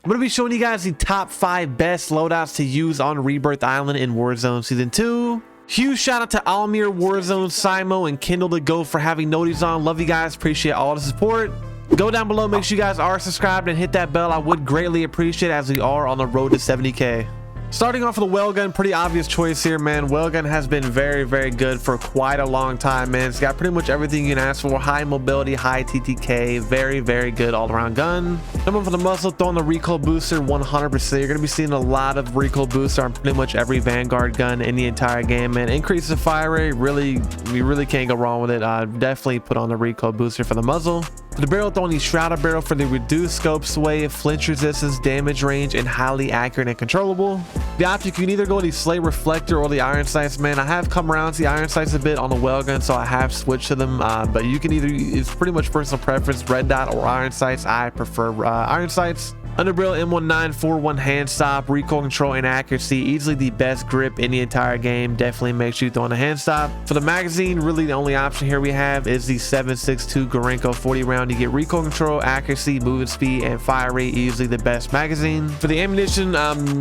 I'm going to be showing you guys the top 5 best loadouts to use on Rebirth Island in Warzone Season 2. Huge shout out to Almir, Warzone, Simo, and Kindle to Go for having noties on. Love you guys. Appreciate all the support. Go down below. Make sure you guys are subscribed and hit that bell. I would greatly appreciate it as we are on the road to 70K. Starting off with the Well Gun, pretty obvious choice here, man. Well Gun has been very good for quite a long time, man. It's got pretty much everything you can ask for. High mobility, high TTK, very good all-around gun. Number for the muzzle, throwing the recoil booster 100%. You're gonna be seeing a lot of recoil booster on pretty much every Vanguard gun in the entire game, man. Increase the fire rate, you really can't go wrong with it. Definitely put on the recoil booster for the muzzle. For the barrel, throwing the Shrouded barrel for the reduced scope, sway, flinch resistance, damage range, and highly accurate and controllable. The optic, you can either go with the Slate Reflector or the Iron Sights, man. I have come around to the Iron Sights a bit on the Well Gun, so I have switched to them. But you can either, it's pretty much personal preference, red dot or Iron Sights. I prefer Iron Sights. Underbarrel M1941 hand stop, recoil control and accuracy, easily the best grip in the entire game. Definitely make sure you throw on a hand stop. For the magazine, really the only option here we have is the 7.62 Gorenko 40 round. You get recoil control, accuracy, movement speed, and fire rate, easily the best magazine. For the ammunition,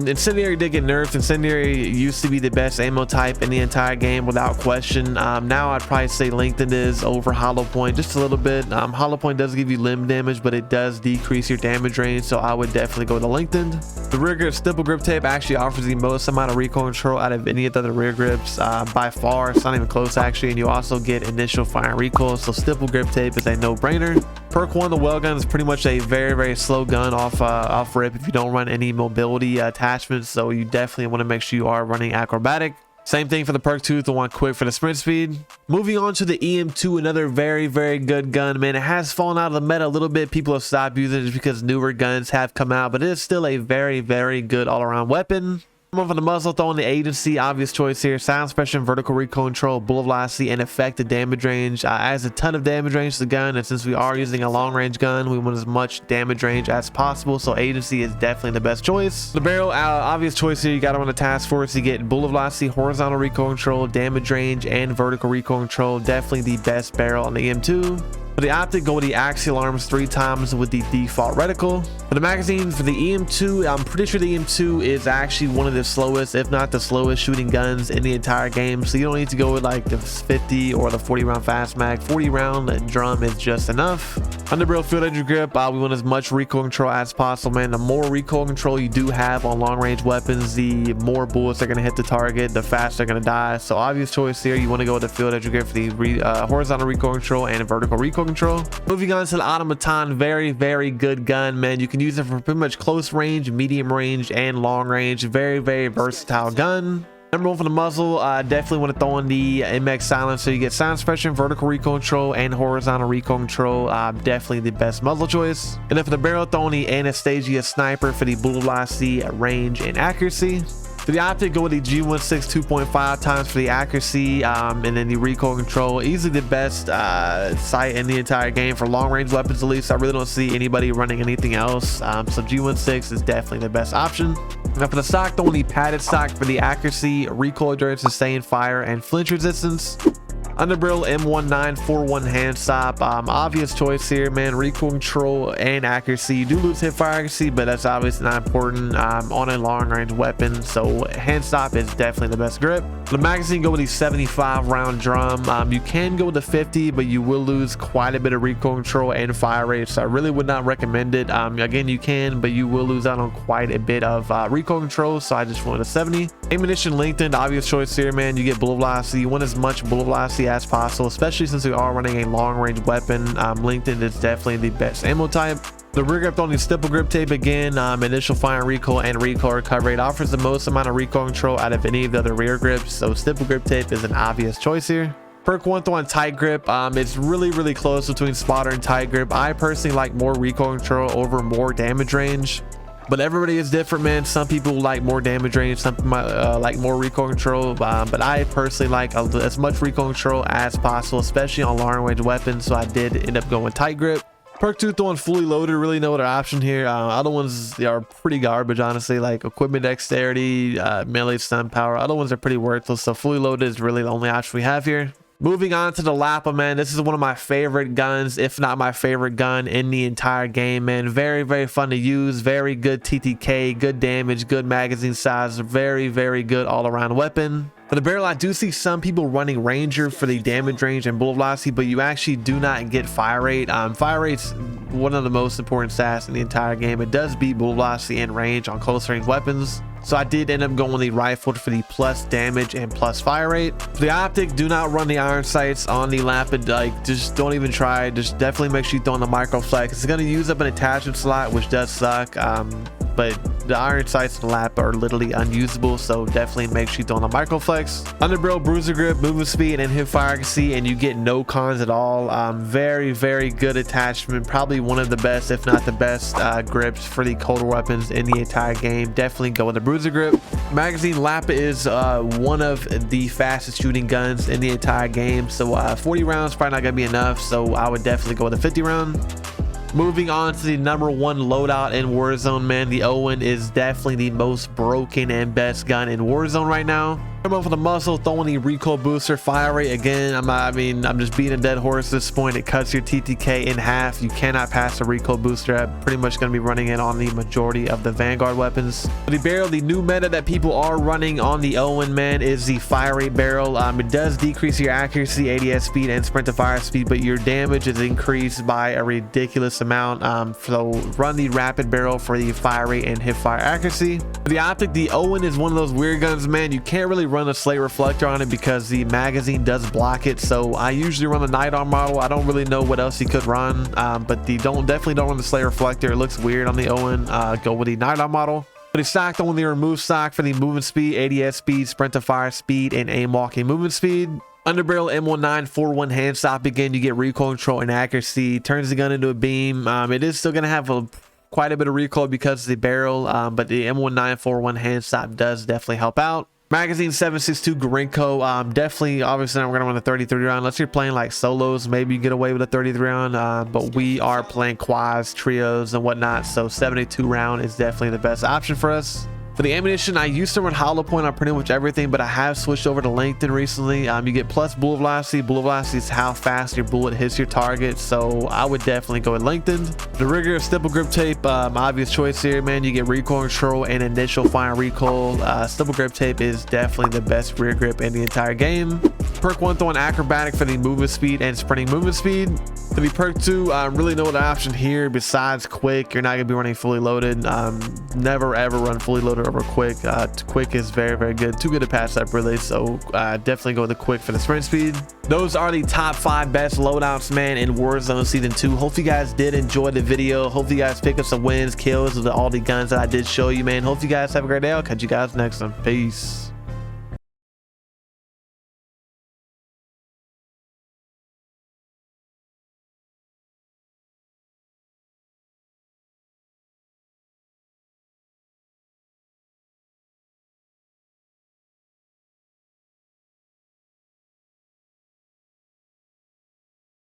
Incendiary did get nerfed. Incendiary used to be the best ammo type in the entire game without question. Now I'd probably say Lengthened is over Hollow Point just a little bit. Hollow Point does give you limb damage, but it does decrease your damage range, so I would definitely go with the Lengthened. The rear grip stipple grip tape actually offers the most amount of recoil control out of any of the other rear grips by far. It's not even close actually, and you also get initial fire and recoil, so stipple grip tape is a no-brainer. Perk 1, the Well Gun is pretty much a very slow gun off rip if you don't run any mobility attachments, so you definitely want to make sure you are running acrobatic. Same thing for the perk 2, the one quick for the sprint speed. Moving on to the Em2, another very good gun, man. It has fallen out of the meta a little bit. People have stopped using it just because newer guns have come out, but it is still a very good all-around weapon. More for the muzzle, throwing the agency, obvious choice here. Sound suppression, vertical recoil control, bullet velocity, and effective damage range. Adds a ton of damage range to the gun, and since we are using a long range gun, we want as much damage range as possible, so agency is definitely the best choice. The barrel, obvious choice here. You got to run a task force. You get bullet velocity, horizontal recoil control, damage range, and vertical recoil control. Definitely the best barrel on the M2. For the optic, go with the axial arms 3 times with the default reticle. For the magazine, for the EM2, I'm pretty sure the EM2 is actually one of the slowest, if not the slowest shooting guns in the entire game. So you don't need to go with like the 50 or the 40 round fast mag. 40 round drum is just enough. Underbarrel field edge grip, we want as much recoil control as possible, man. The more recoil control you do have on long range weapons, the more bullets are going to hit the target, the faster they're going to die. So obvious choice here, you want to go with the field edge grip for the horizontal recoil control and vertical recoil control. Moving on to the Automata, very good gun, man. You can use it for pretty much close range, medium range, and long range. Very versatile gun. Number 1 for the muzzle, definitely want to throw in the MX silencer. You get sound suppression, vertical recoil control, and horizontal recoil control. Definitely the best muzzle choice. And then for the barrel, throw in the Anastasia sniper for the bullet velocity, range, and accuracy. For the optic, go with the G16 2.5 times for the accuracy, and then the recoil control. Easily the best sight in the entire game for long range weapons, at least. I really don't see anybody running anything else, so G16 is definitely the best option. Now for the stock, the only padded stock for the accuracy, recoil duration, sustained fire, and flinch resistance. Underbarrel M1941 hand stop, obvious choice here, man. Recoil control and accuracy. You do lose hip fire accuracy, but that's obviously not important on a long range weapon, so hand stop is definitely the best grip. The magazine, go with the 75 round drum. You can go with the 50, but you will lose quite a bit of recoil control and fire rate, so I really would not recommend it. Again, you can, but you will lose out on quite a bit of recoil control, so I just went with a 70. Ammunition lengthened, obvious choice here, man. You get bullet velocity. You want as much bullet velocity as possible, especially since we are running a long range weapon. Lengthened is definitely the best ammo type. The rear grip, on the stipple grip tape again, initial fire and recoil recovery. It offers the most amount of recoil control out of any of the other rear grips, so stipple grip tape is an obvious choice here. Perk 1, throw on tight grip. It's really close between spotter and tight grip. I personally like more recoil control over more damage range, but everybody is different, man. Some people like more damage range, some people might like more recoil control, but I personally like as much recoil control as possible, especially on long range weapons, so I did end up going tight grip. Perk 2, throwing fully loaded, really no other option here. Other ones, they are pretty garbage, honestly, like equipment dexterity, melee stun power. Other ones are pretty worthless, so fully loaded is really the only option we have here. Moving on to the Lapa, man. This is one of my favorite guns, if not my favorite gun in the entire game, man. Very, very fun to use. Very good TTK, good damage, good magazine size. Very, very good all-around weapon. For the barrel, I do see some people running Ranger for the damage range and bullet velocity, but you actually do not get fire rate. Fire rate's one of the most important stats in the entire game. It does beat bullet velocity and range on close range weapons. So I did end up going with the rifle for the plus damage and plus fire rate. For the optic, do not run the iron sights on the Lapa. Like, just don't even try. Just definitely make sure you throw in the micro flex. It's going to use up an attachment slot, which does suck. But the iron sights in the Lapa are literally unusable, so definitely make sure you throw in the micro flex. Underbarrel, bruiser grip, movement speed, and hip fire accuracy, and you get no cons at all. Very, very good attachment. Probably one of the best, if not the best, grips for the colder weapons in the entire game. Definitely go with the bruiser grip. Magazine, Lapa is one of the fastest shooting guns in the entire game, so 40 rounds probably not gonna be enough, so I would definitely go with a 50 round. Moving on to the #1 loadout in Warzone, man. The Owen is definitely the most broken and best gun in Warzone right now. Come up for the muscle, throwing the recoil booster, fire rate again. I'm just beating a dead horse at this point. It cuts your TTK in half. You cannot pass the recoil booster. I'm pretty much going to be running it on the majority of the Vanguard weapons. For the barrel, the new meta that people are running on the Owen, man, is the fire rate barrel. It does decrease your accuracy, ADS speed, and sprint to fire speed, but your damage is increased by a ridiculous amount. So run the rapid barrel for the fire rate and hip fire accuracy. For the optic, the Owen is one of those weird guns, man. You can't really run a slate reflector on it because the magazine does block it, so I usually run the night arm model. I don't really know what else you could run, but definitely don't run the slate reflector. It looks weird on the Owen. Go with the night arm model. For the stock, the only remove stock for the movement speed, ADS speed, sprint to fire speed, and aim walking movement speed. Underbarrel M19 4-1 hand stop. Again, you get recoil control and accuracy. Turns the gun into a beam. It is still going to have quite a bit of recoil because of the barrel, but the M19 4-1 hand stop does definitely help out. Magazine 7.62 Gorenko. Definitely, obviously, we're going to run a 33 round. Unless you're playing like solos, maybe you get away with a 33 round. But we are playing quads, trios, and whatnot. So 72 round is definitely the best option for us. For the ammunition, I used to run hollow point on pretty much everything, but I have switched over to LinkedIn recently. You get plus bullet velocity. Bullet velocity is how fast your bullet hits your target, so I would definitely go with LinkedIn. The rigor stipple grip tape, obvious choice here, man. You get recoil control and initial fire recoil. Stipple grip tape is definitely the best rear grip in the entire game. Perk 1, throwing acrobatic for the movement speed and sprinting movement speed. For the perk 2, really no other option here besides quick. You're not gonna be running fully loaded. Never ever run fully loaded over quick. Quick is very, very good. Too good to pass up, really. So definitely go with the quick for the sprint speed. Those are the top 5 best loadouts, man, in Warzone Season 2. Hope you guys did enjoy the video. Hope you guys pick up some wins, kills with all the guns that I did show you, man. Hope you guys have a great day. I'll catch you guys next time. Peace.